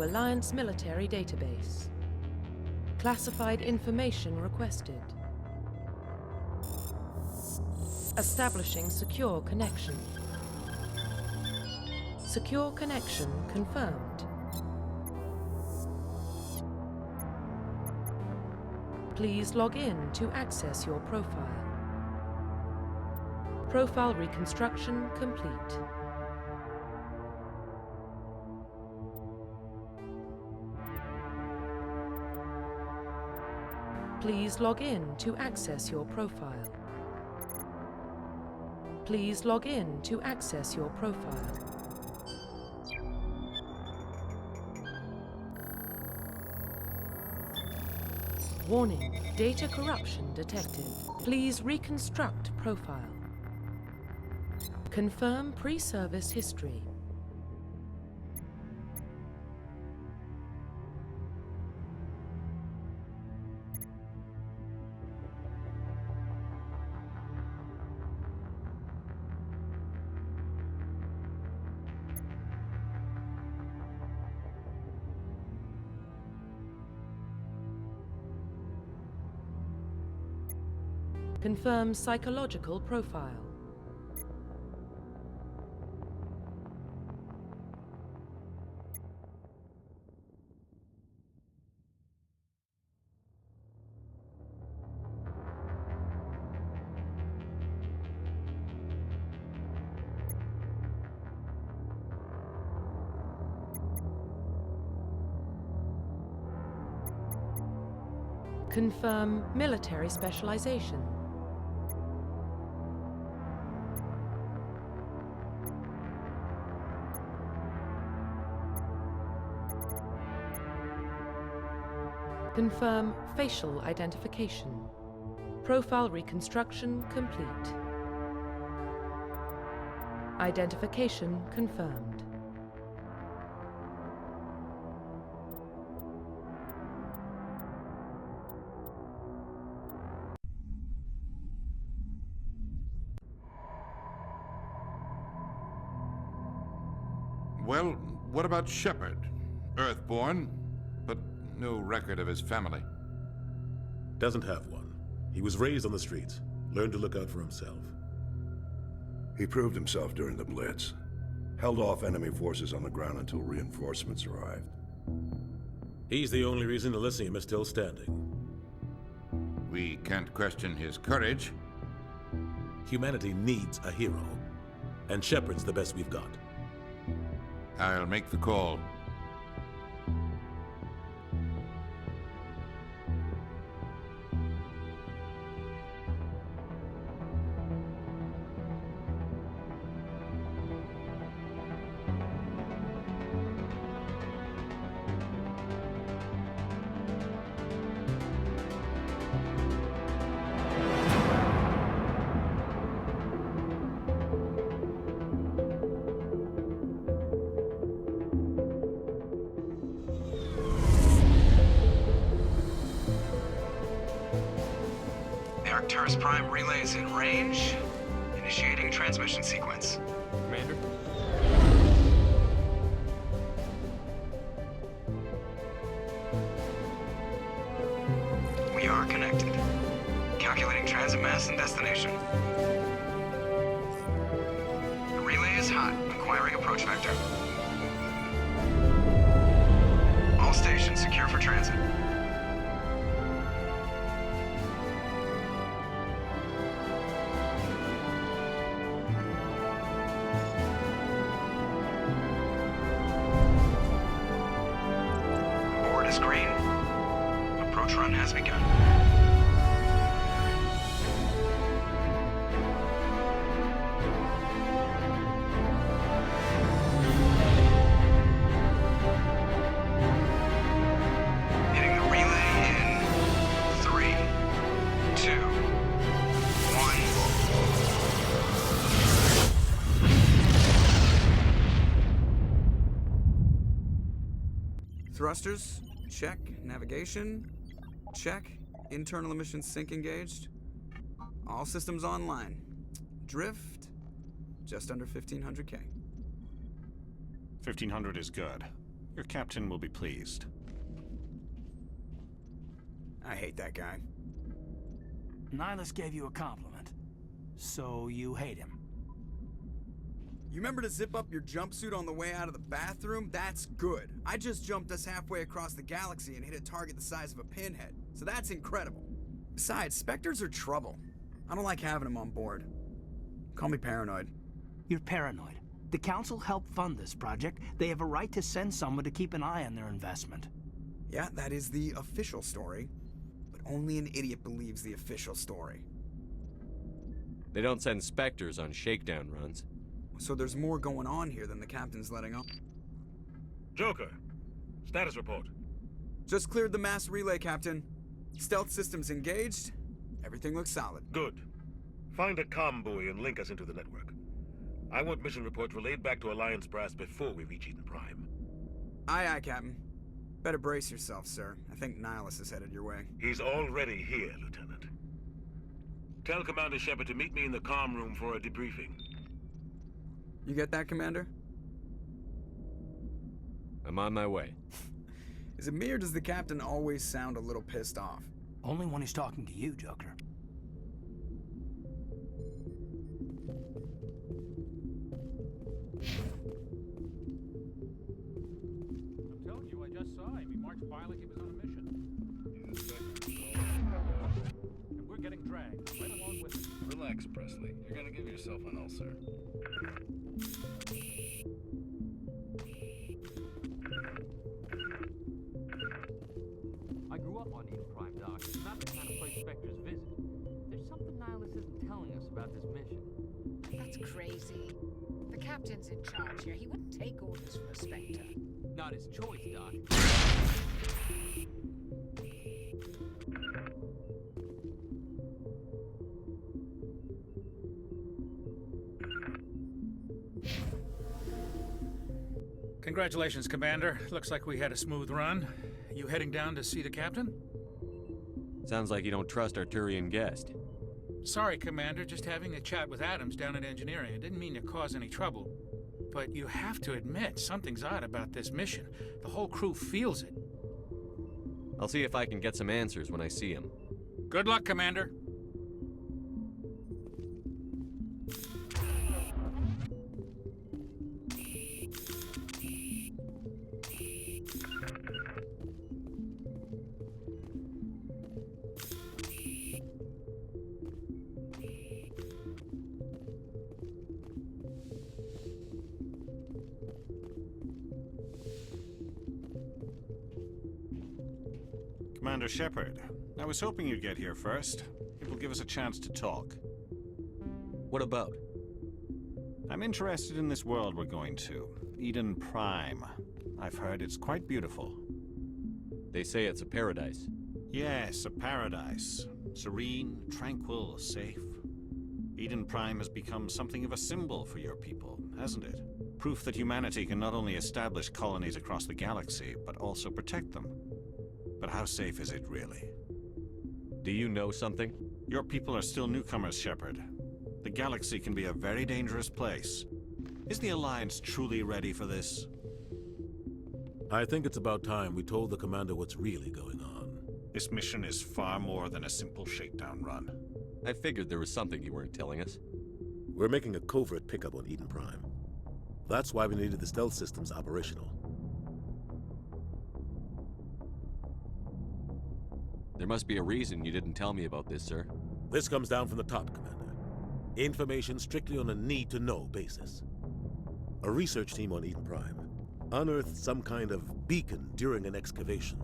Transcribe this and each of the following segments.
Alliance military database. Classified information requested. Establishing secure connection. Secure connection confirmed. Please log in to access your profile. Profile reconstruction complete. Please log in to access your profile. Please log in to access your profile. Warning, data corruption detected. Please reconstruct profile. Confirm pre-service history. Confirm psychological profile. Confirm military specialization. Confirm facial identification. Profile reconstruction complete. Identification confirmed. Well, what about Shepard? Earthborn, but no record of his family. Doesn't have one. He was raised on the streets, learned to look out for himself. He proved himself during the Blitz. Held off enemy forces on the ground until reinforcements arrived. He's the only reason Elysium is still standing. We can't question his courage. Humanity needs a hero, and Shepard's the best we've got. I'll make the call. Arcturus Prime relay is in range. Initiating transmission sequence. Commander? We are connected. Calculating transit mass and destination. The relay is hot. Acquiring approach vector. All stations secure for transit. Green. Approach run has begun. Hitting the relay in 3, 2, 1. Thrusters? Check. Navigation? Check. Internal emissions sync engaged. All systems online. Drift? Just under 1500K. 1500 is good. Your captain will be pleased. I hate that guy. Nihilus gave you a compliment, so you hate him. You remember to zip up your jumpsuit on the way out of the bathroom? That's good. I just jumped us halfway across the galaxy and hit a target the size of a pinhead, so that's incredible. Besides, Spectres are trouble. I don't like having them on board. Call me paranoid. You're paranoid. The Council helped fund this project. They have a right to send someone to keep an eye on their investment. Yeah, that is the official story. But only an idiot believes the official story. They don't send Spectres on shakedown runs. So there's more going on here than the captain's letting on. Joker, status report. Just cleared the mass relay, Captain. Stealth systems engaged. Everything looks solid. Good. Find a comm buoy and link us into the network. I want mission reports relayed back to Alliance brass before we reach Eden Prime. Aye, aye, Captain. Better brace yourself, sir. I think Nihilus is headed your way. He's already here, Lieutenant. Tell Commander Shepard to meet me in the comm room for a debriefing. You get that, Commander? I'm on my way. Is it me or does the Captain always sound a little pissed off? Only when he's talking to you, Joker. I'm telling you, I just saw him. He marched by like he was on a mission. And we're getting dragged right along with him. Relax, Presley. You're gonna give yourself an ulcer. I grew up on Eden Prime, Doc. It's not the kind of place Spectres visit. There's something Nihilus isn't telling us about this mission. That's crazy. The captain's in charge here. He wouldn't take orders from a Spectre. Not his choice, Doc. Congratulations, Commander. Looks like we had a smooth run. You heading down to see the captain? Sounds like you don't trust our Turian guest. Sorry, Commander. Just having a chat with Adams down at engineering. I didn't mean to cause any trouble. But you have to admit, something's odd about this mission. The whole crew feels it. I'll see if I can get some answers when I see him. Good luck, Commander. Commander Shepard, I was hoping you'd get here first. It will give us a chance to talk. What about? I'm interested in this world we're going to, Eden Prime. I've heard it's quite beautiful. They say it's a paradise. Yes, a paradise. Serene, tranquil, safe. Eden Prime has become something of a symbol for your people, hasn't it? Proof that humanity can not only establish colonies across the galaxy, but also protect them. But how safe is it really? Do you know something? Your people are still newcomers, Shepard. The galaxy can be a very dangerous place. Is the Alliance truly ready for this? I think it's about time we told the commander what's really going on. This mission is far more than a simple shakedown run. I figured there was something you weren't telling us. We're making a covert pickup on Eden Prime. That's why we needed the stealth systems operational. There must be a reason you didn't tell me about this, sir. This comes down from the top, Commander. Information strictly on a need-to-know basis. A research team on Eden Prime unearthed some kind of beacon during an excavation.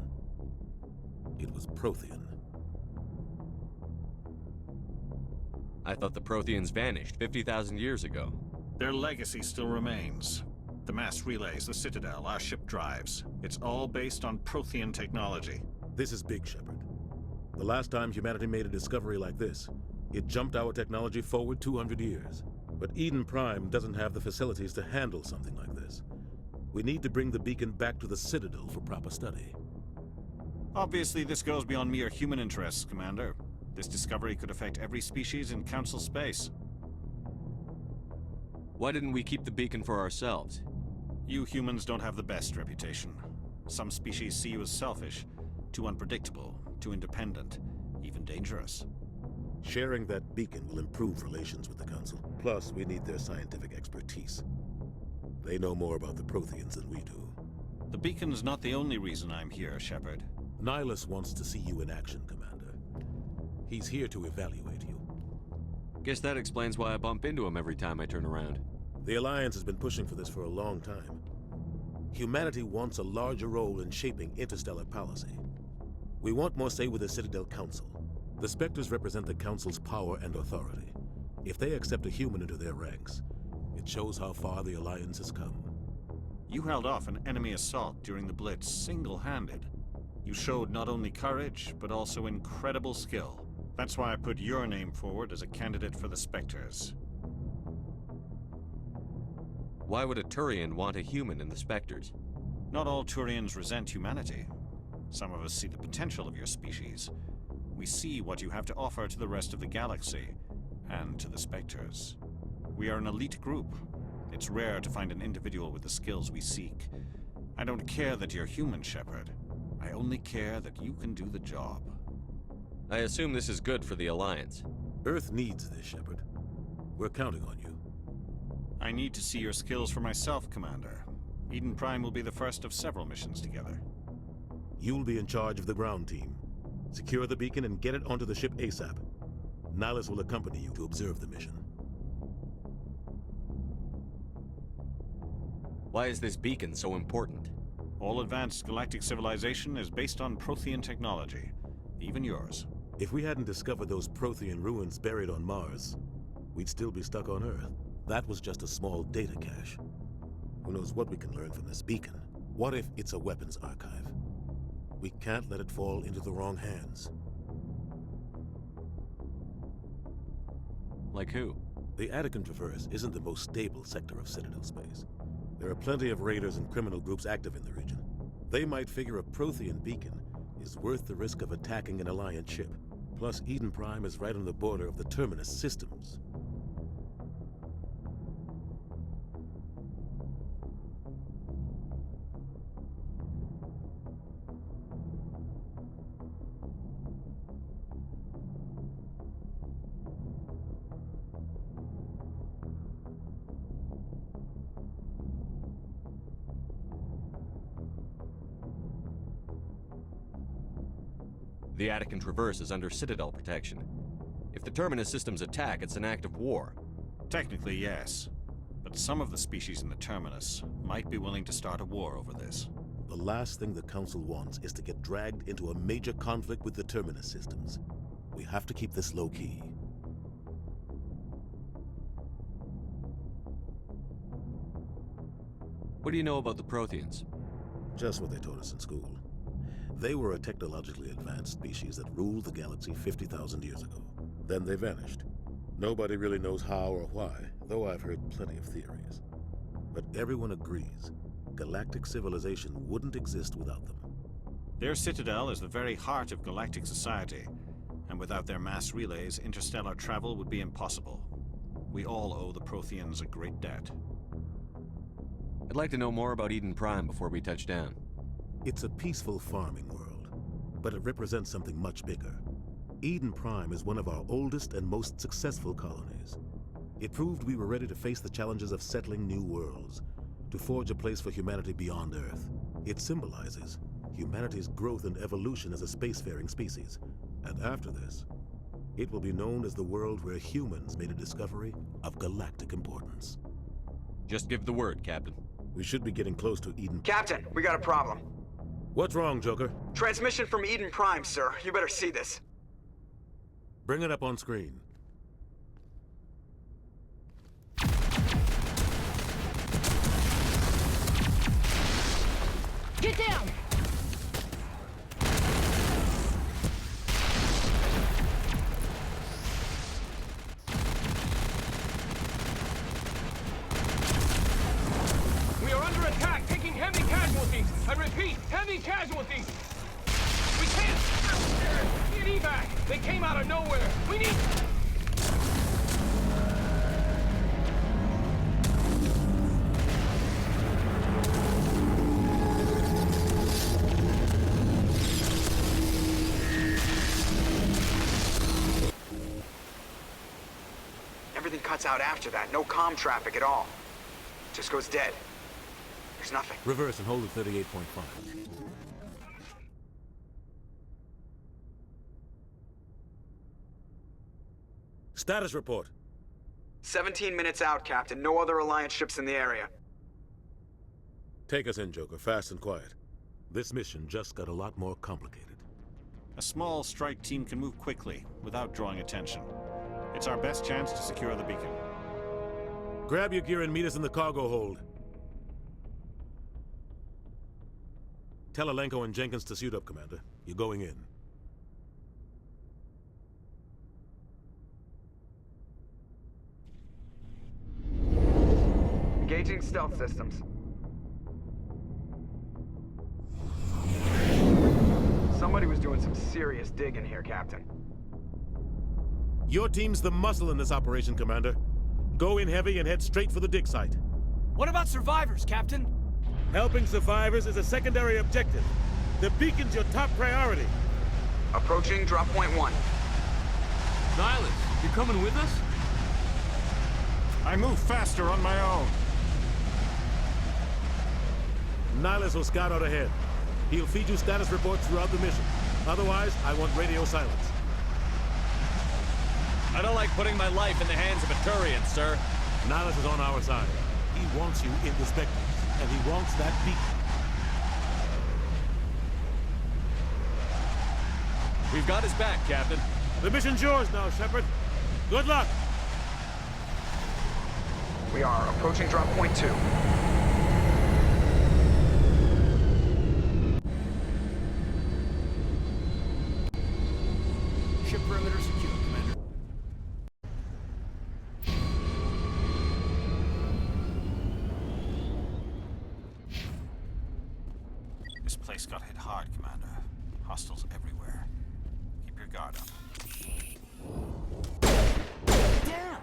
It was Prothean. I thought the Protheans vanished 50,000 years ago. Their legacy still remains. The mass relays, the Citadel, our ship drives. It's all based on Prothean technology. This is big, Shepard. The last time humanity made a discovery like this, it jumped our technology forward 200 years. But Eden Prime doesn't have the facilities to handle something like this. We need to bring the beacon back to the Citadel for proper study. Obviously, this goes beyond mere human interests, Commander. This discovery could affect every species in Council space. Why didn't we keep the beacon for ourselves? You humans don't have the best reputation. Some species see you as selfish, too unpredictable, too independent, even dangerous. Sharing that beacon will improve relations with the Council. Plus, we need their scientific expertise. They know more about the Protheans than we do. The beacon's not the only reason I'm here, Shepard. Nihilus wants to see you in action, Commander. He's here to evaluate you. Guess that explains why I bump into him every time I turn around. The Alliance has been pushing for this for a long time. Humanity wants a larger role in shaping interstellar policy. We want more say with the Citadel Council. The Spectres represent the Council's power and authority. If they accept a human into their ranks, it shows how far the Alliance has come. You held off an enemy assault during the Blitz single-handed. You showed not only courage, but also incredible skill. That's why I put your name forward as a candidate for the Spectres. Why would a Turian want a human in the Spectres? Not all Turians resent humanity. Some of us see the potential of your species. We see what you have to offer to the rest of the galaxy, and to the Spectres. We are an elite group. It's rare to find an individual with the skills we seek. I don't care that you're human, Shepard. I only care that you can do the job. I assume this is good for the Alliance. Earth needs this, Shepard. We're counting on you. I need to see your skills for myself, Commander. Eden Prime will be the first of several missions together. You'll be in charge of the ground team. Secure the beacon and get it onto the ship ASAP. Nihilus will accompany you to observe the mission. Why is this beacon so important? All advanced galactic civilization is based on Prothean technology. Even yours. If we hadn't discovered those Prothean ruins buried on Mars, we'd still be stuck on Earth. That was just a small data cache. Who knows what we can learn from this beacon? What if it's a weapons archive? We can't let it fall into the wrong hands. Like who? The Attican Traverse isn't the most stable sector of Citadel space. There are plenty of raiders and criminal groups active in the region. They might figure a Prothean beacon is worth the risk of attacking an Alliance ship. Plus, Eden Prime is right on the border of the Terminus systems. The Attican Traverse is under Citadel protection. If the Terminus systems attack, it's an act of war. Technically, yes. But some of the species in the Terminus might be willing to start a war over this. The last thing the Council wants is to get dragged into a major conflict with the Terminus systems. We have to keep this low-key. What do you know about the Protheans? Just what they taught us in school. They were a technologically advanced species that ruled the galaxy 50,000 years ago. Then they vanished. Nobody really knows how or why, though I've heard plenty of theories. But everyone agrees, galactic civilization wouldn't exist without them. Their citadel is the very heart of galactic society, and without their mass relays, interstellar travel would be impossible. We all owe the Protheans a great debt. I'd like to know more about Eden Prime before we touch down. It's a peaceful farming world, but it represents something much bigger. Eden Prime is one of our oldest and most successful colonies. It proved we were ready to face the challenges of settling new worlds, to forge a place for humanity beyond Earth. It symbolizes humanity's growth and evolution as a spacefaring species. And after this, it will be known as the world where humans made a discovery of galactic importance. Just give the word, Captain. We should be getting close to Eden. Captain, we got a problem. What's wrong, Joker? Transmission from Eden Prime, sir. You better see this. Bring it up on screen. Get down! We are under attack, taking heavy casualties. I repeat, heavy casualties. We can't... Get evac. They came out of nowhere. We need... cuts out after that. No comm traffic at all. Just goes dead. There's nothing. Reverse and hold at 38.5. Status report. 17 minutes out, Captain. No other Alliance ships in the area. Take us in, Joker, fast and quiet. This mission just got a lot more complicated. A small strike team can move quickly, without drawing attention. It's our best chance to secure the beacon. Grab your gear and meet us in the cargo hold. Tell Alenko and Jenkins to suit up, Commander. You're going in. Engaging stealth systems. Somebody was doing some serious digging here, Captain. Your team's the muscle in this operation, Commander. Go in heavy and head straight for the dig site. What about survivors, Captain? Helping survivors is a secondary objective. The beacon's your top priority. Approaching drop point 1. Nihilus, you coming with us? I move faster on my own. Nihilus will scout out ahead. He'll feed you status reports throughout the mission. Otherwise, I want radio silence. I don't like putting my life in the hands of a Turian, sir. Nihilus is on our side. He wants you in the Spectres, and he wants that beacon. We've got his back, Captain. The mission's yours now, Shepard. Good luck! We are approaching drop point 2. Ship perimeter secure, Commander. This place got hit hard, Commander. Hostiles everywhere. Keep your guard up. Damn!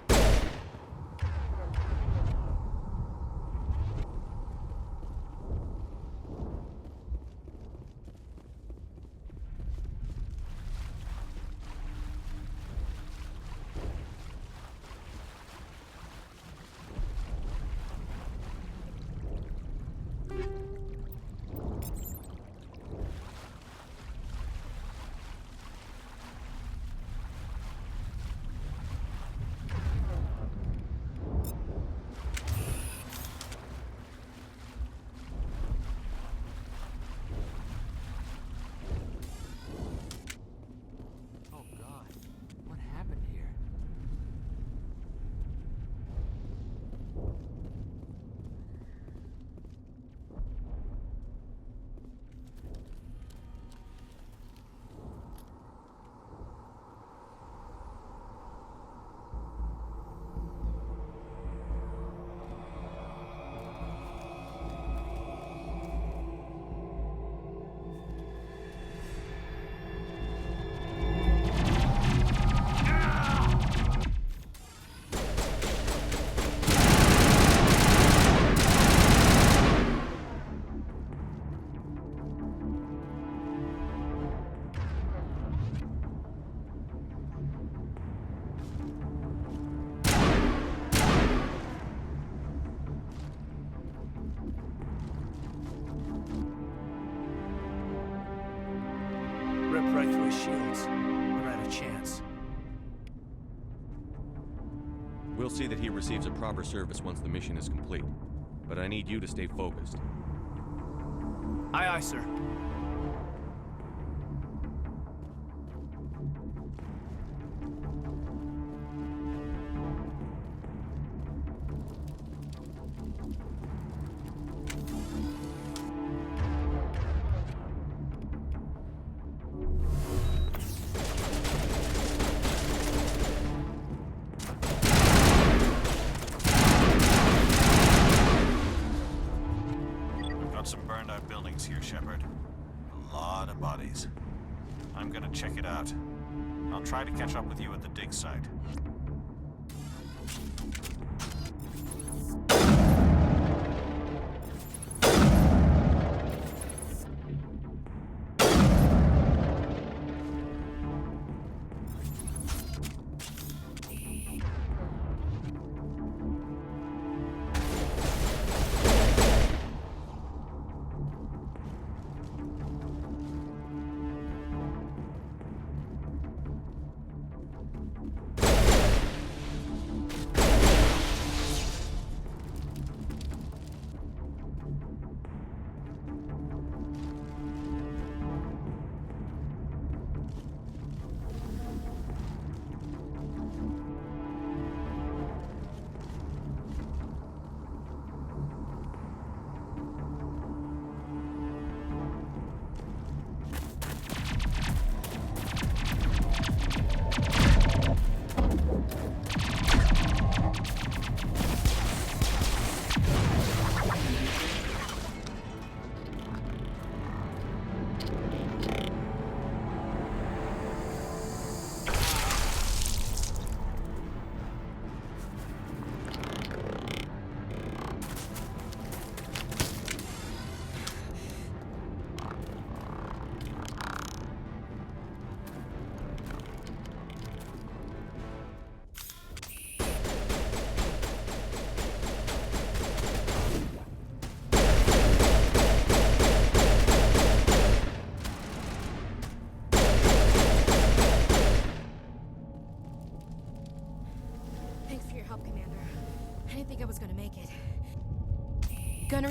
Rip right through his shields. We're out of chance. We'll see that he receives a proper service once the mission is complete. But I need you to stay focused. Aye, aye, sir. Got some burned out buildings here, Shepard. A lot of bodies. I'm gonna check it out. I'll try to catch up with you at the dig site.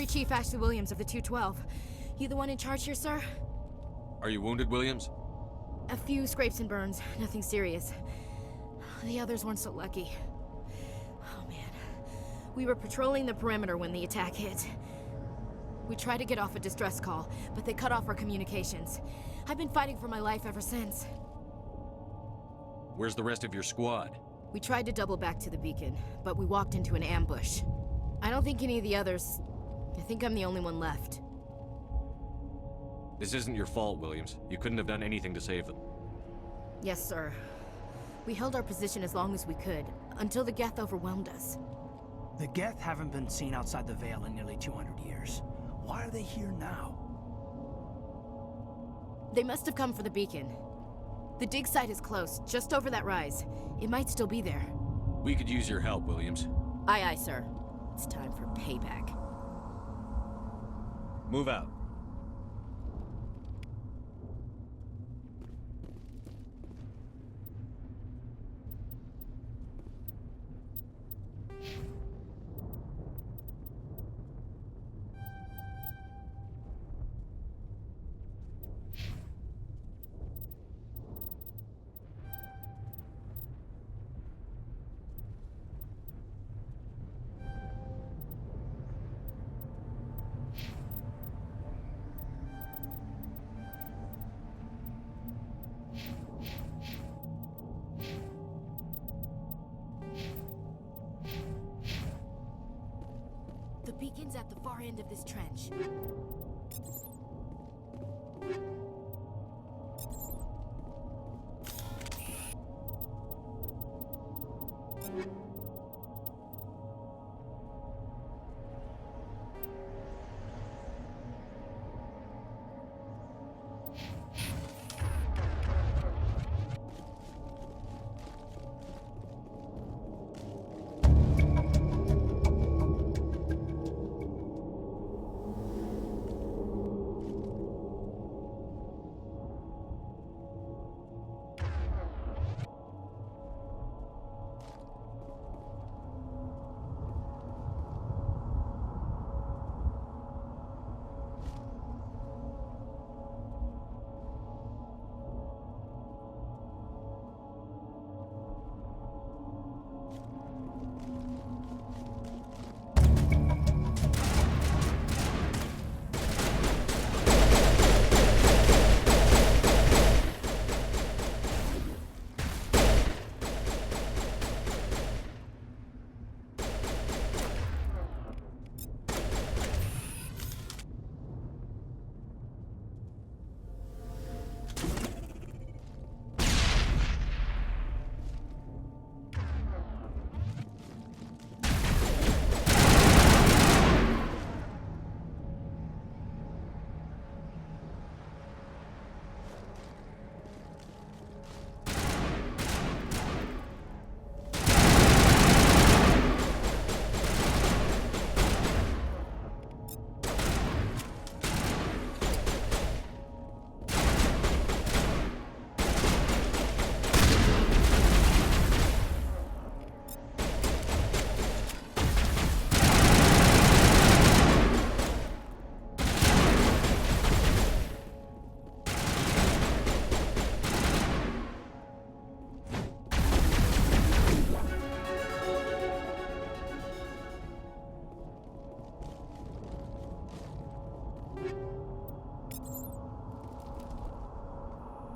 Gunnery Chief Ashley Williams of the 212. You the one in charge here, sir? Are you wounded, Williams? A few scrapes and burns, nothing serious. The others weren't so lucky. Oh man. We were patrolling the perimeter when the attack hit. We tried to get off a distress call, but they cut off our communications. I've been fighting for my life ever since. Where's the rest of your squad? We tried to double back to the beacon, but we walked into an ambush. I don't think any of the others... I think I'm the only one left. This isn't your fault, Williams. You couldn't have done anything to save them. Yes, sir. We held our position as long as we could, until the Geth overwhelmed us. The Geth haven't been seen outside the Veil in nearly 200 years. Why are they here now? They must have come for the beacon. The dig site is close, just over that rise. It might still be there. We could use your help, Williams. Aye, aye, sir. It's time for payback. Move out. The beacon's at the far end of this trench.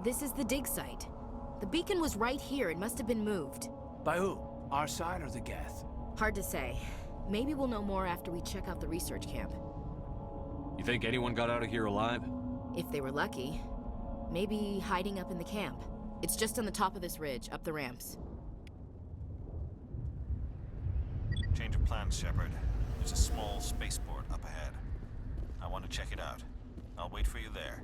This is the dig site. The beacon was right here. It must have been moved. By who? Our side or the Geth? Hard to say. Maybe we'll know more after we check out the research camp. You think anyone got out of here alive? If they were lucky. Maybe hiding up in the camp. It's just on the top of this ridge, up the ramps. Change of plans, Shepard. There's a small spaceport up ahead. I want to check it out. I'll wait for you there.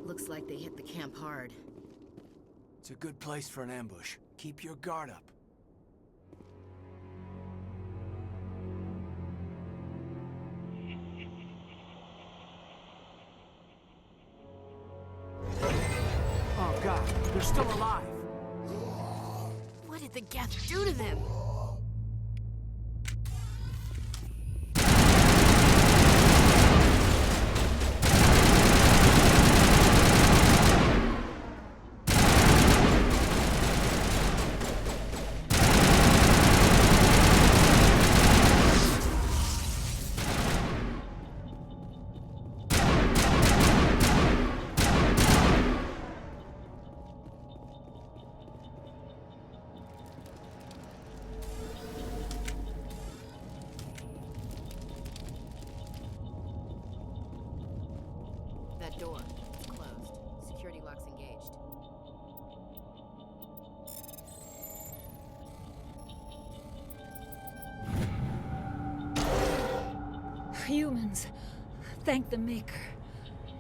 Looks like they hit the camp hard. It's a good place for an ambush. Keep your guard up. job. They're still alive. What did the Geth do to them? That door. It's closed. Security lock's engaged. Humans. Thank the Maker.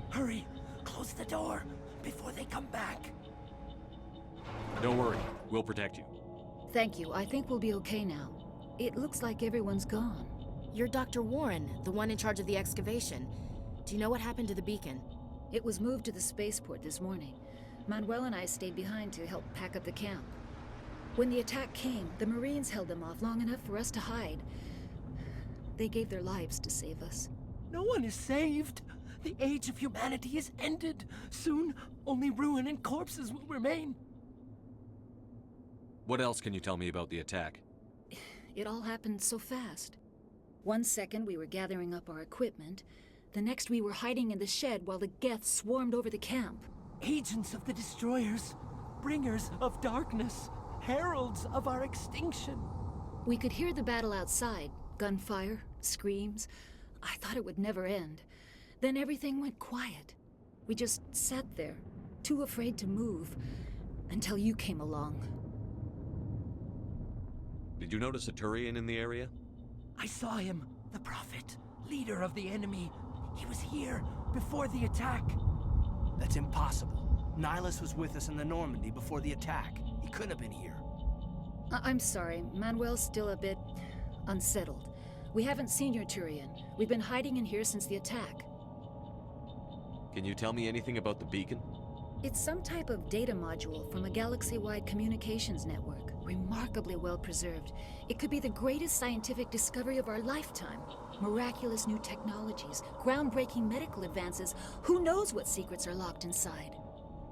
Hurry! Close the door before they come back. Don't worry. We'll protect you. Thank you. I think we'll be okay now. It looks like everyone's gone. You're Dr. Warren, the one in charge of the excavation. Do you know what happened to the beacon? It was moved to the spaceport this morning. Manuel and I stayed behind to help pack up the camp. When the attack came, the Marines held them off long enough for us to hide. They gave their lives to save us. No one is saved. The age of humanity is ended. Soon, only ruin and corpses will remain. What else can you tell me about the attack? It all happened so fast. 1 second we were gathering up our equipment. The next we were hiding in the shed while the Geth swarmed over the camp. Agents of the Destroyers, bringers of darkness, heralds of our extinction. We could hear the battle outside. Gunfire, screams. I thought it would never end. Then everything went quiet. We just sat there, too afraid to move, until you came along. Did you notice a Turian in the area? I saw him, the Prophet, leader of the enemy. He was here before the attack. That's impossible. Nihilus was with us in the Normandy before the attack. He couldn't have been here. I'm sorry. Manuel's still a bit unsettled. We haven't seen your Turian. We've been hiding in here since the attack. Can you tell me anything about the beacon? It's some type of data module from a galaxy-wide communications network. Remarkably well preserved. It could be the greatest scientific discovery of our lifetime. Miraculous new technologies, groundbreaking medical advances. Who knows what secrets are locked inside?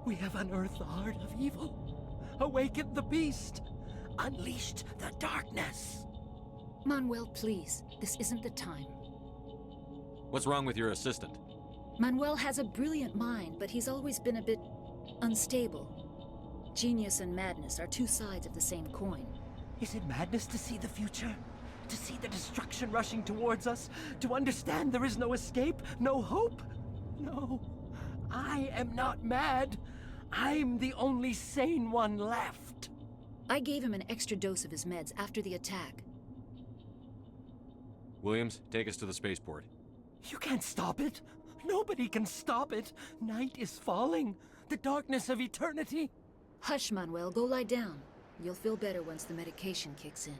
We have unearthed the heart of evil, awakened the beast, unleashed the darkness. Manuel, please. This isn't the time. What's wrong with your assistant? Manuel has a brilliant mind, but he's always been a bit unstable. Genius and madness are two sides of the same coin. Is it madness to see the future? To see the destruction rushing towards us? To understand there is no escape? No hope? No. I am not mad. I'm the only sane one left. I gave him an extra dose of his meds after the attack. Williams, take us to the spaceport. You can't stop it. Nobody can stop it. Night is falling. The darkness of eternity. Hush, Manuel. Go lie down. You'll feel better once the medication kicks in.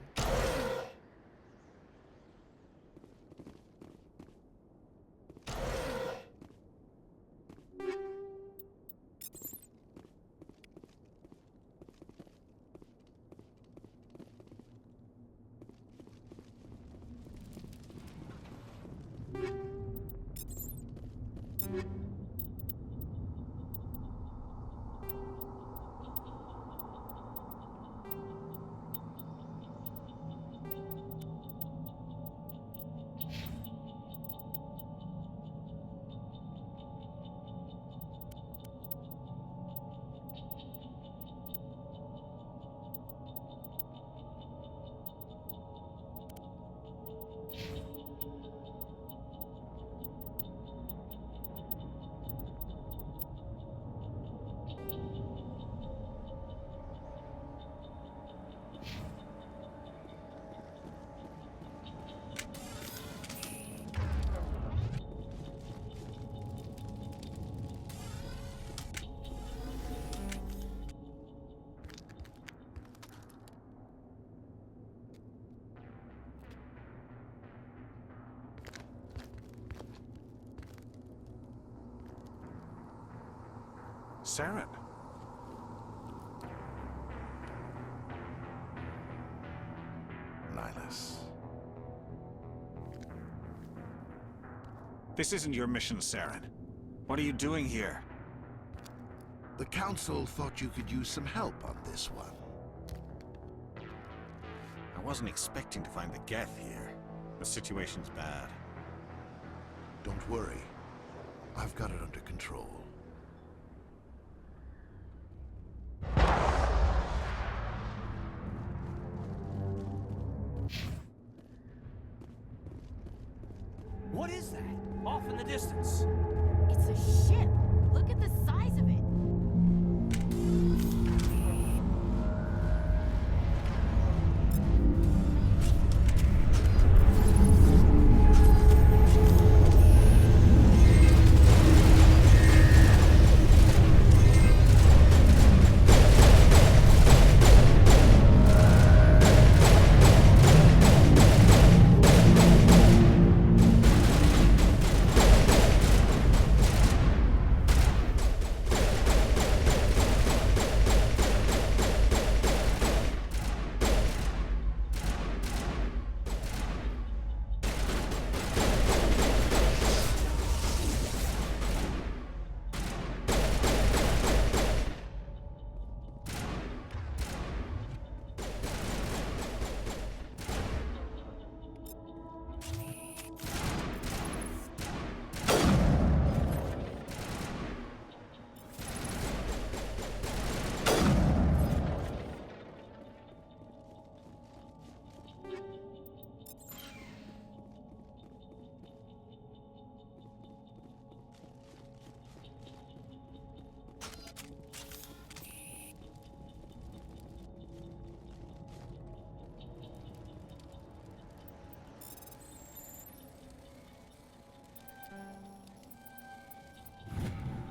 Saren, This isn't your mission, Saren. What are you doing here? The Council thought you could use some help on this one. I wasn't expecting to find the Geth here. The situation's bad. Don't worry. I've got it under control. What is that? Off in the distance. It's a ship. Look at the size of it.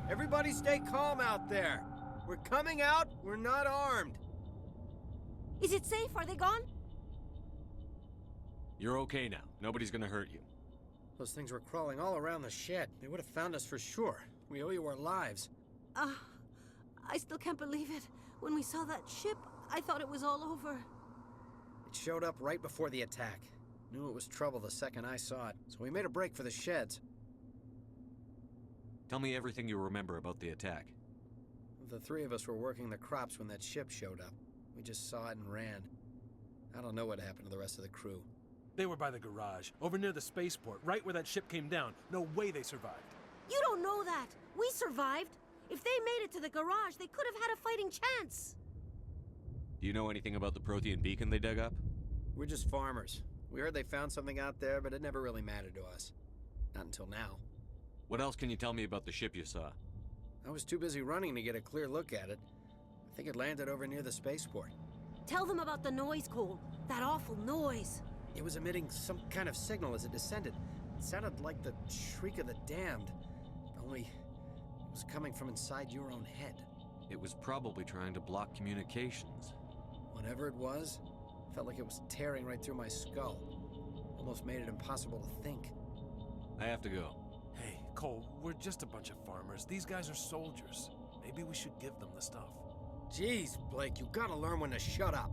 Everybody stay calm out there. We're coming out, we're not armed. Is it safe? Are they gone? You're okay now. Nobody's gonna hurt you. Those things were crawling all around the shed. They would have found us for sure. We owe you our lives. I still can't believe it. When we saw that ship, I thought it was all over. It showed up right before the attack. Knew it was trouble the second I saw it, so we made a break for the sheds. Tell me everything you remember about the attack. The three of us were working the crops when that ship showed up. We just saw it and ran. I don't know what happened to the rest of the crew. They were by the garage, over near the spaceport, right where that ship came down. No way they survived. You don't know that. We survived. If they made it to the garage, they could have had a fighting chance. Do you know anything about the Prothean beacon they dug up? We're just farmers. We heard they found something out there, but it never really mattered to us. Not until now. What else can you tell me about the ship you saw? I was too busy running to get a clear look at it. I think it landed over near the spaceport. Tell them about the noise, Cole. That awful noise. It was emitting some kind of signal as it descended. It sounded like the shriek of the damned. Only it was coming from inside your own head. It was probably trying to block communications. Whatever it was, felt like it was tearing right through my skull. Almost made it impossible to think. I have to go. Hey, Cole, we're just a bunch of farmers. These guys are soldiers. Maybe we should give them the stuff. Jeez, Blake, you gotta learn when to shut up.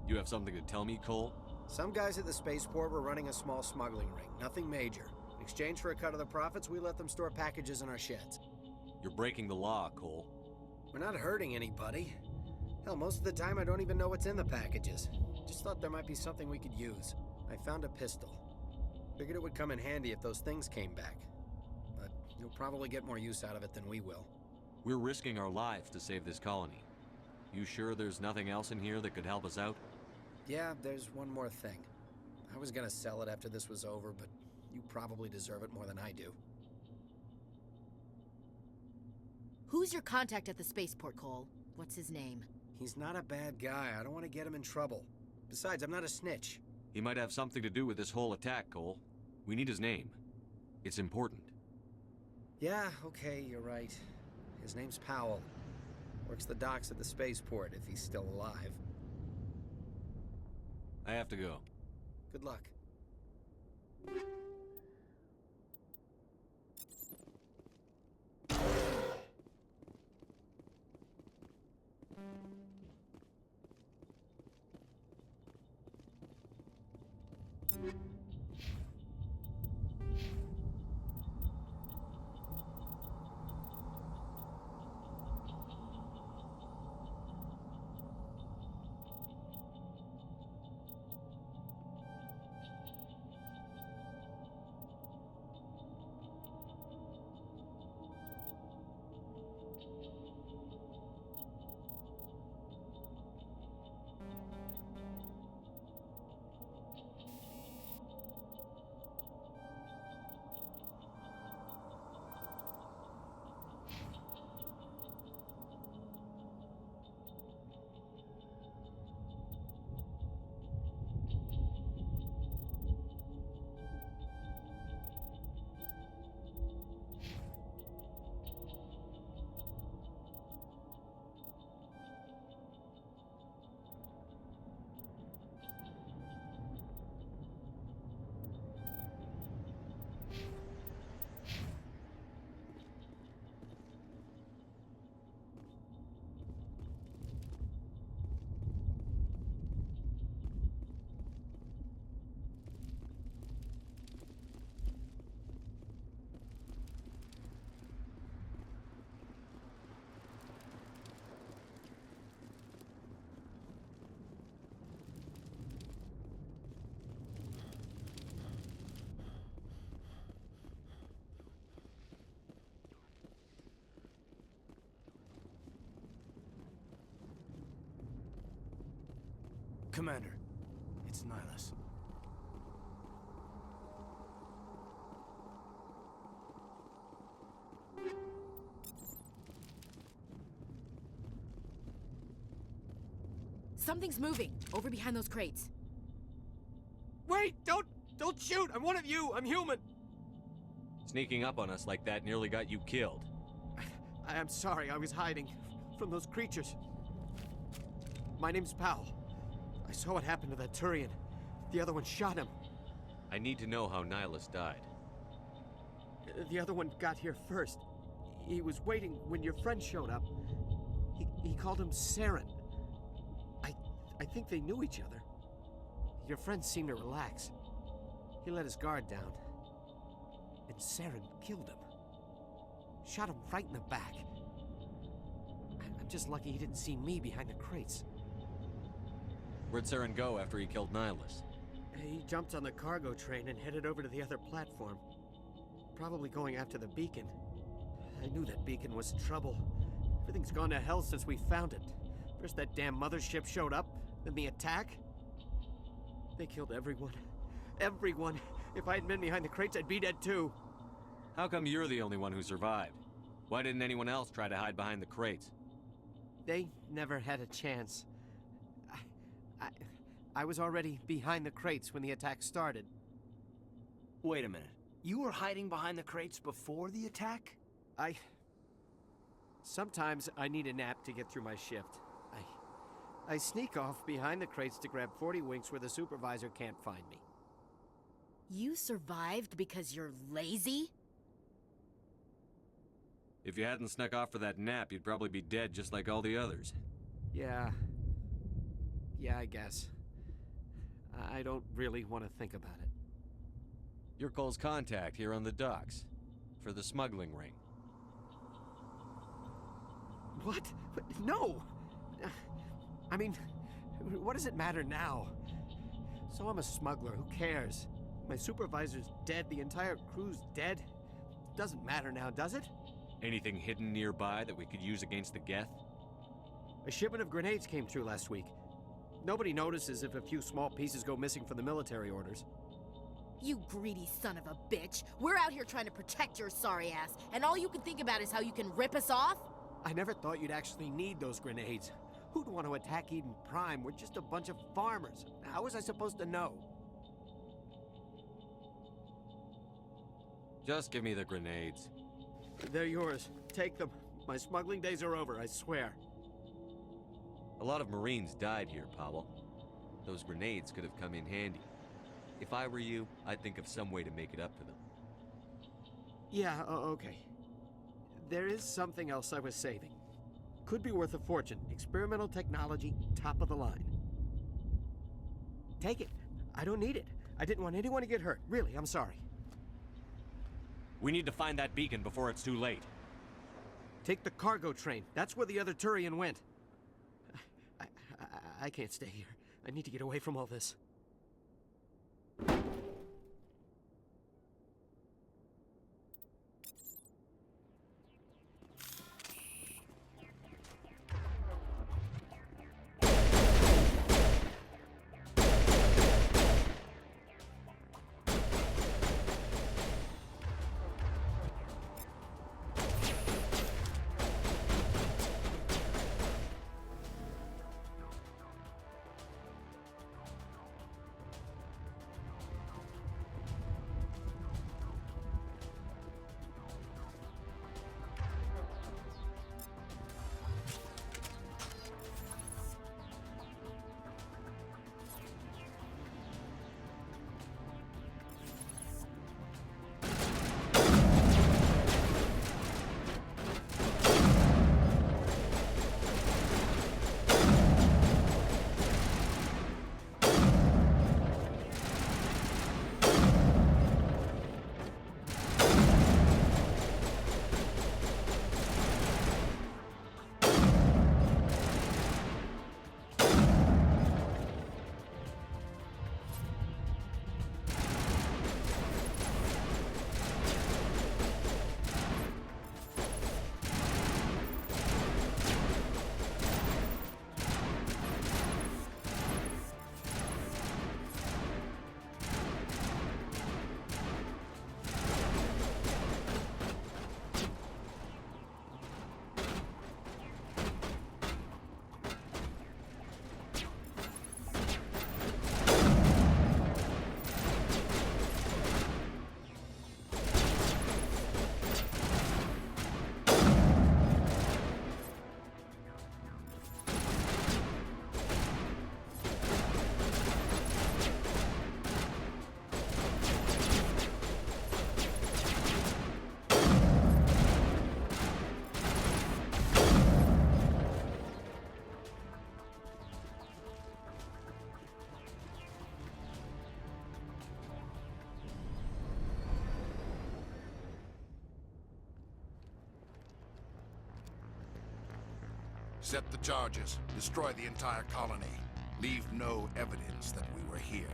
You have something to tell me, Cole? Some guys at the spaceport were running a small smuggling ring. Nothing major. In exchange for a cut of the profits, we let them store packages in our sheds. You're breaking the law, Cole. We're not hurting anybody. Hell, most of the time I don't even know what's in the packages. Just thought there might be something we could use. I found a pistol. Figured it would come in handy if those things came back. But you'll probably get more use out of it than we will. We're risking our lives to save this colony. You sure there's nothing else in here that could help us out? Yeah, there's one more thing. I was gonna sell it after this was over, but you probably deserve it more than I do. Who's your contact at the spaceport, Cole? What's his name? He's not a bad guy. I don't want to get him in trouble. Besides, I'm not a snitch. He might have something to do with this whole attack, Cole. We need his name. It's important. Yeah, okay, you're right. His name's Powell. Works the docks at the spaceport, if he's still alive. I have to go. Good luck. Commander. It's Nihilus. Something's moving, over behind those crates. Wait! Don't shoot! I'm one of you! I'm human! Sneaking up on us like that nearly got you killed. I'm sorry, I was hiding from those creatures. My name's Powell. I saw what happened to that Turian. The other one shot him. I need to know how Nihilus died. The other one got here first. He was waiting when your friend showed up. He called him Saren. I think they knew each other. Your friend seemed to relax. He let his guard down. And Saren killed him. Shot him right in the back. I'm just lucky he didn't see me behind the crates. Where'd Saren go after he killed Nihilus? He jumped on the cargo train and headed over to the other platform. Probably going after the beacon. I knew that beacon was trouble. Everything's gone to hell since we found it. First that damn mothership showed up, then the attack. They killed everyone. Everyone. If I had been behind the crates, I'd be dead too. How come you're the only one who survived? Why didn't anyone else try to hide behind the crates? They never had a chance. I was already behind the crates when the attack started. Wait a minute. You were hiding behind the crates before the attack? Sometimes I need a nap to get through my shift. I sneak off behind the crates to grab 40 winks where the supervisor can't find me. You survived because you're lazy? If you hadn't snuck off for that nap, you'd probably be dead just like all the others. Yeah, I guess. I don't really want to think about it. You're Cole's contact here on the docks. For the smuggling ring. What? No! I mean, what does it matter now? So I'm a smuggler, who cares? My supervisor's dead, the entire crew's dead. Doesn't matter now, does it? Anything hidden nearby that we could use against the Geth? A shipment of grenades came through last week. Nobody notices if a few small pieces go missing from the military orders. You greedy son of a bitch. We're out here trying to protect your sorry ass, and all you can think about is how you can rip us off? I never thought you'd actually need those grenades. Who'd want to attack Eden Prime? We're just a bunch of farmers. How was I supposed to know? Just give me the grenades. They're yours. Take them. My smuggling days are over, I swear. A lot of Marines died here, Powell. Those grenades could have come in handy. If I were you, I'd think of some way to make it up to them. Yeah, okay. There is something else I was saving. Could be worth a fortune. Experimental technology, top of the line. Take it. I don't need it. I didn't want anyone to get hurt. Really, I'm sorry. We need to find that beacon before it's too late. Take the cargo train. That's where the other Turian went. I can't stay here. I need to get away from all this. Set the charges. Destroy the entire colony. Leave no evidence that we were here.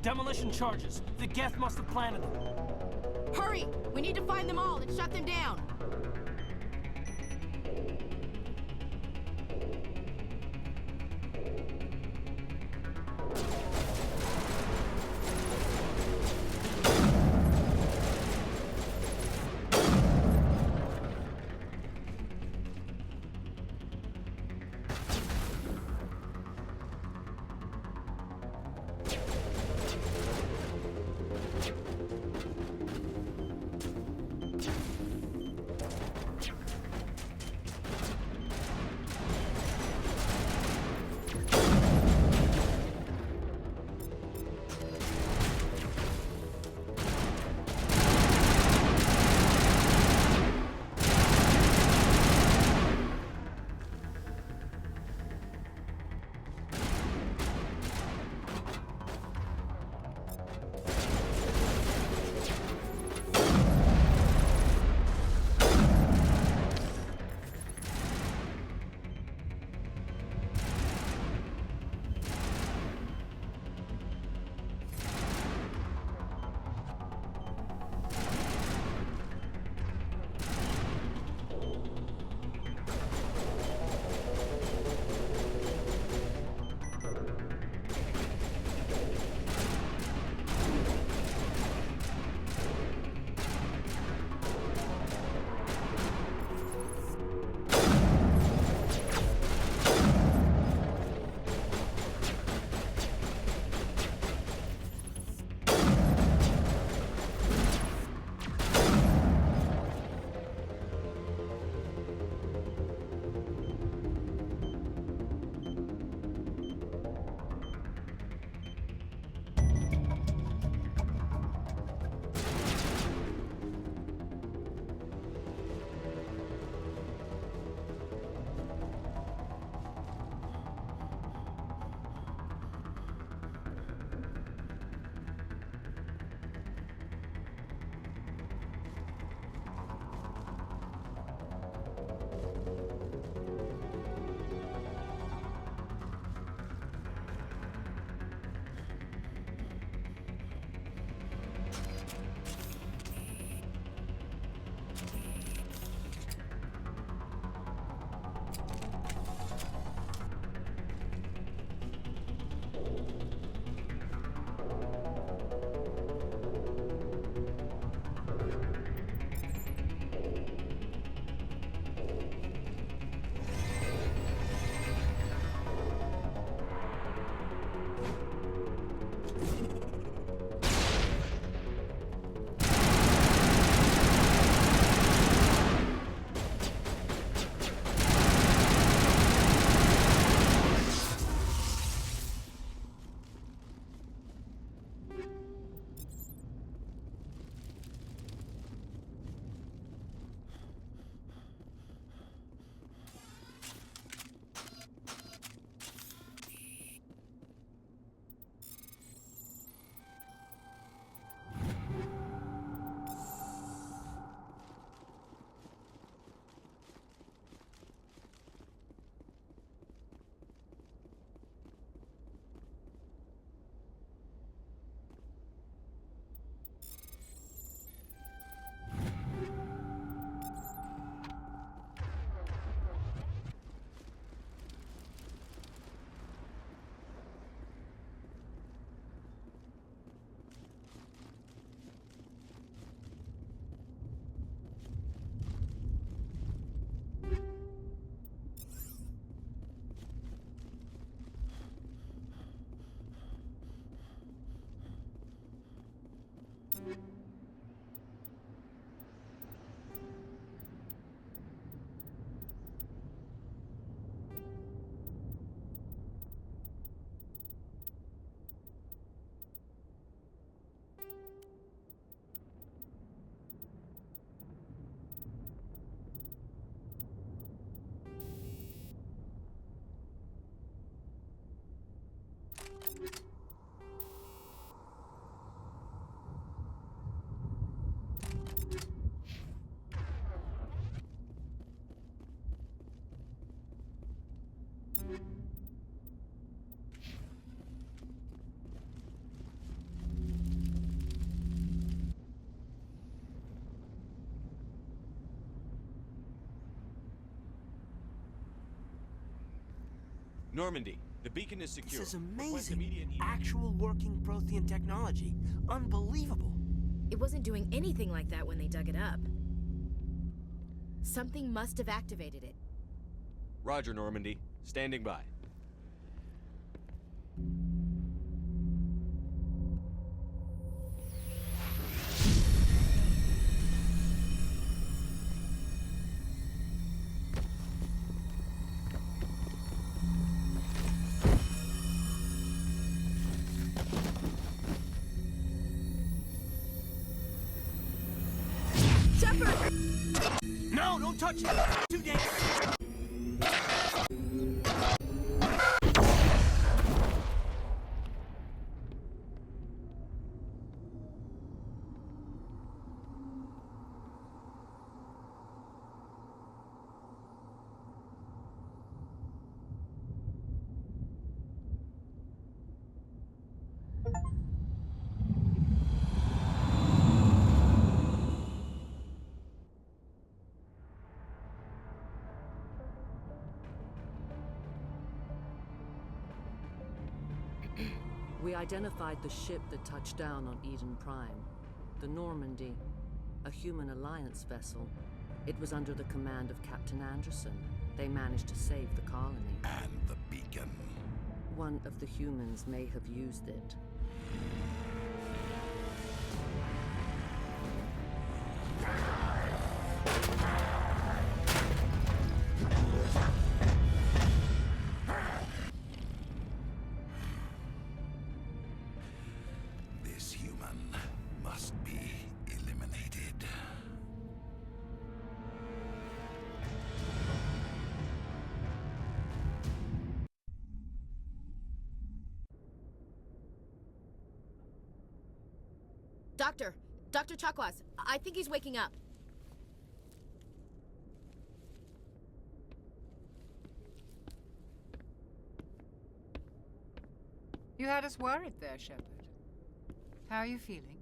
Demolition charges. The Geth must have planted them. Hurry! We need to find them all and shut them down! Normandy, the beacon is secure. This is Request amazing. immediate- Actual working Prothean technology. Unbelievable. It wasn't doing anything like that when they dug it up. Something must have activated it. Roger, Normandy. Standing by. No, don't touch it! Too dangerous! We identified the ship that touched down on Eden Prime. The Normandy, a human alliance vessel. It was under the command of Captain Anderson. They managed to save the colony. And the beacon. One of the humans may have used it. This human must be eliminated. Dr. Chakwas, I think he's waking up. You had us worried there, Shepard. How are you feeling?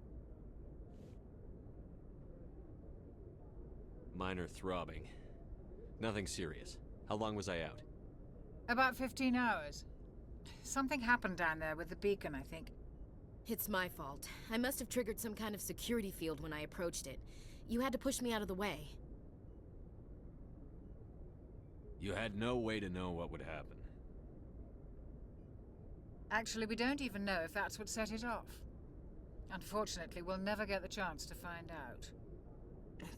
Minor throbbing. Nothing serious. How long was I out? About 15 hours. Something happened down there with the beacon, I think. It's my fault. I must have triggered some kind of security field when I approached it. You had to push me out of the way. You had no way to know what would happen. Actually, we don't even know if that's what set it off. Unfortunately, we'll never get the chance to find out.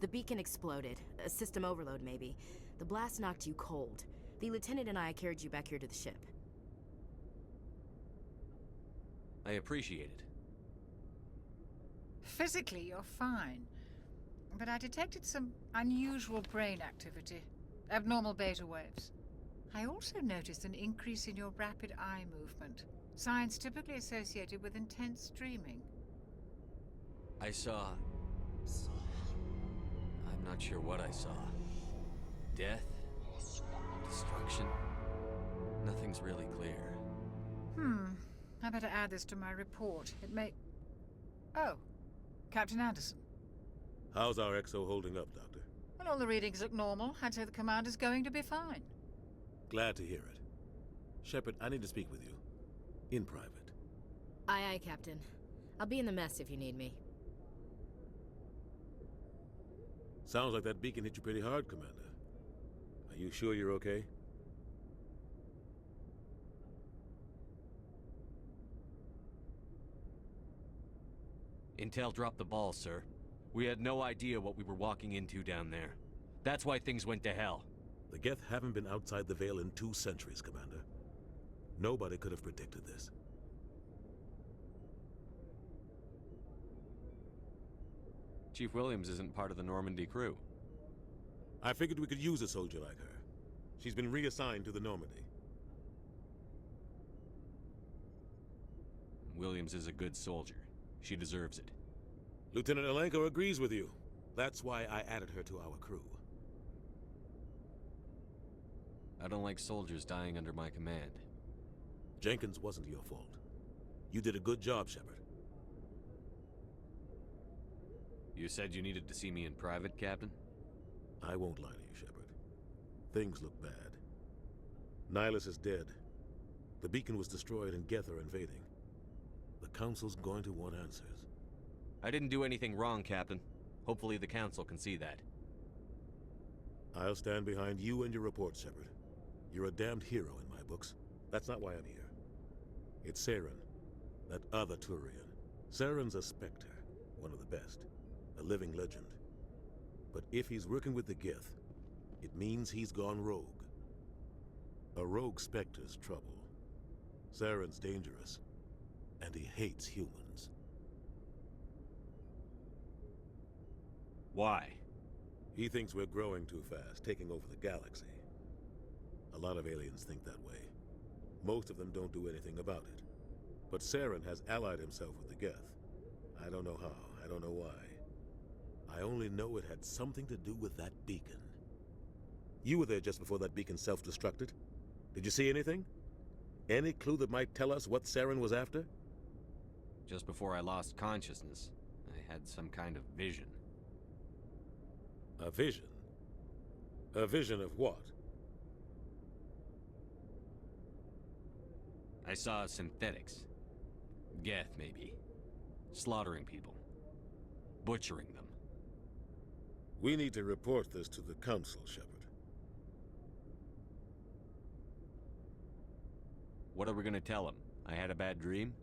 The beacon exploded. A system overload, maybe. The blast knocked you cold. The lieutenant and I carried you back here to the ship. I appreciate it. Physically, you're fine. But I detected some unusual brain activity. Abnormal beta waves. I also noticed an increase in your rapid eye movement. Signs typically associated with intense dreaming. I saw... I'm not sure what I saw. Death? Destruction? Nothing's really clear. I better add this to my report. It may... Oh, Captain Anderson. How's our XO holding up, Doctor? Well, all the readings look normal. I'd say the commander's going to be fine. Glad to hear it. Shepard, I need to speak with you. In private. Aye, aye, Captain. I'll be in the mess if you need me. Sounds like that beacon hit you pretty hard, Commander. Are you sure you're okay? Intel dropped the ball, sir. We had no idea what we were walking into down there. That's why things went to hell. The Geth haven't been outside the Veil in 2 centuries, Commander. Nobody could have predicted this. Chief Williams isn't part of the Normandy crew. I figured we could use a soldier like her. She's been reassigned to the Normandy. Williams is a good soldier. She deserves it. Lieutenant Alenko agrees with you. That's why I added her to our crew. I don't like soldiers dying under my command. Jenkins wasn't your fault. You did a good job, Shepard. You said you needed to see me in private, Captain? I won't lie to you, Shepard. Things look bad. Nihilus is dead, The beacon was destroyed and Geth are invading. The Council's going to want answers. I didn't do anything wrong, Captain. Hopefully the Council can see that. I'll stand behind you and your report, Shepard. You're a damned hero in my books. That's not why I'm here. It's Saren, that other Turian. Saren's a Spectre, one of the best, a living legend. But if he's working with the Geth, it means he's gone rogue. A rogue Spectre's trouble. Saren's dangerous, and he hates humans. Why? He thinks we're growing too fast, taking over the galaxy. A lot of aliens think that way. Most of them don't do anything about it. But Saren has allied himself with the Geth. I don't know how, I don't know why. I only know it had something to do with that beacon. You were there just before that beacon self-destructed. Did you see anything? Any clue that might tell us what Saren was after? Just before I lost consciousness, I had some kind of vision. A vision? A vision of what? I saw synthetics. Geth, maybe. Slaughtering people. Butchering them. We need to report this to the Council, Shepard. What are we gonna tell him? I had a bad dream?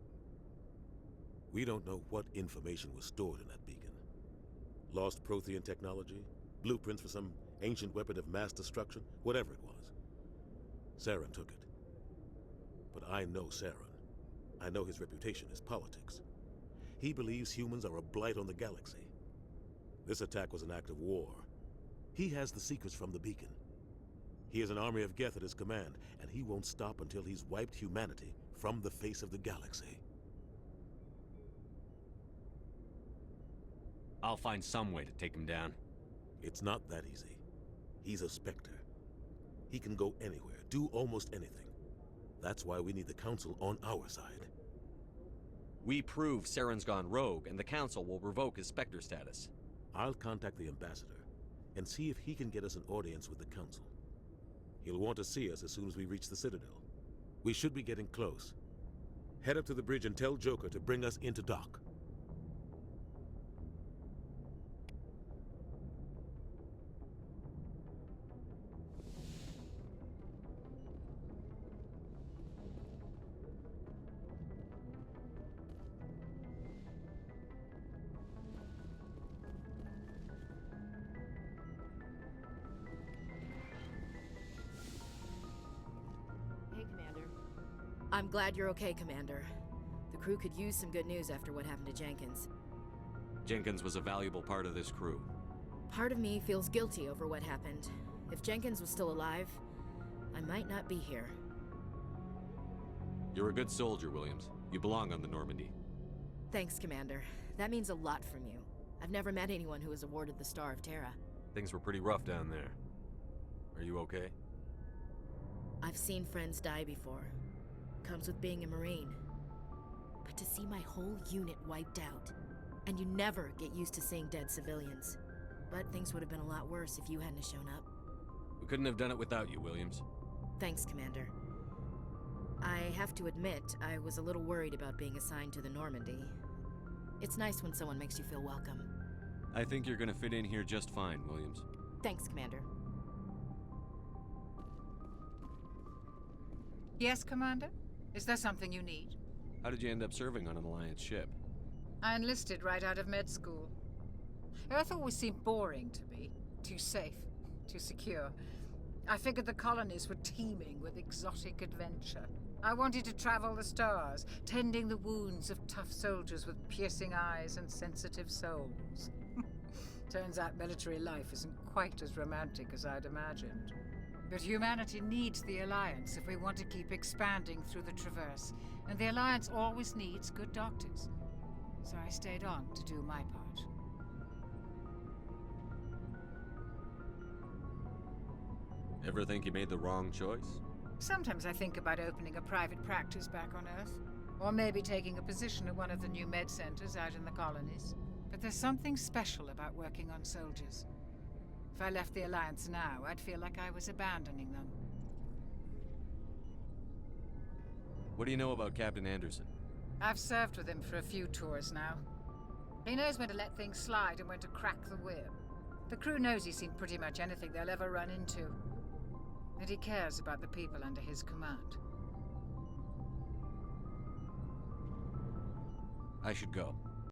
We don't know what information was stored in that beacon. Lost Prothean technology? Blueprints for some ancient weapon of mass destruction? Whatever it was. Saren took it. But I know Saren. I know his reputation is politics. He believes humans are a blight on the galaxy. This attack was an act of war. He has the secrets from the beacon. He has an army of Geth at his command, and he won't stop until he's wiped humanity from the face of the galaxy. I'll find some way to take him down. It's not that easy. He's a Spectre. He can go anywhere, do almost anything. That's why we need the Council on our side. We prove Saren's gone rogue, and the Council will revoke his Spectre status. I'll contact the Ambassador and see if he can get us an audience with the Council. He'll want to see us as soon as we reach the Citadel. We should be getting close. Head up to the bridge and tell Joker to bring us into dock. I'm glad you're okay, Commander. The crew could use some good news after what happened to Jenkins. Jenkins was a valuable part of this crew. Part of me feels guilty over what happened. If Jenkins was still alive, I might not be here. You're a good soldier, Williams. You belong on the Normandy. Thanks, Commander. That means a lot from you. I've never met anyone who was awarded the Star of Terra. Things were pretty rough down there. Are you okay? I've seen friends die before. Comes with being a Marine. But to see my whole unit wiped out, and you never get used to seeing dead civilians. But things would have been a lot worse if you hadn't shown up. We couldn't have done it without you, Williams. Thanks, Commander. I have to admit, I was a little worried about being assigned to the Normandy. It's nice when someone makes you feel welcome. I think you're gonna fit in here just fine, Williams. Thanks, Commander. Yes, Commander? Is there something you need? How did you end up serving on an Alliance ship? I enlisted right out of med school. Earth always seemed boring to me. Too safe, too secure. I figured the colonies were teeming with exotic adventure. I wanted to travel the stars, tending the wounds of tough soldiers with piercing eyes and sensitive souls. Turns out military life isn't quite as romantic as I'd imagined. But humanity needs the Alliance if we want to keep expanding through the Traverse, and the Alliance always needs good doctors. So I stayed on to do my part. Ever think you made the wrong choice? Sometimes I think about opening a private practice back on Earth, or maybe taking a position at one of the new med centers out in the colonies. But there's something special about working on soldiers. If I left the Alliance now, I'd feel like I was abandoning them. What do you know about Captain Anderson? I've served with him for a few tours now. He knows when to let things slide and when to crack the whip. The crew knows he's seen pretty much anything they'll ever run into. And he cares about the people under his command. I should go.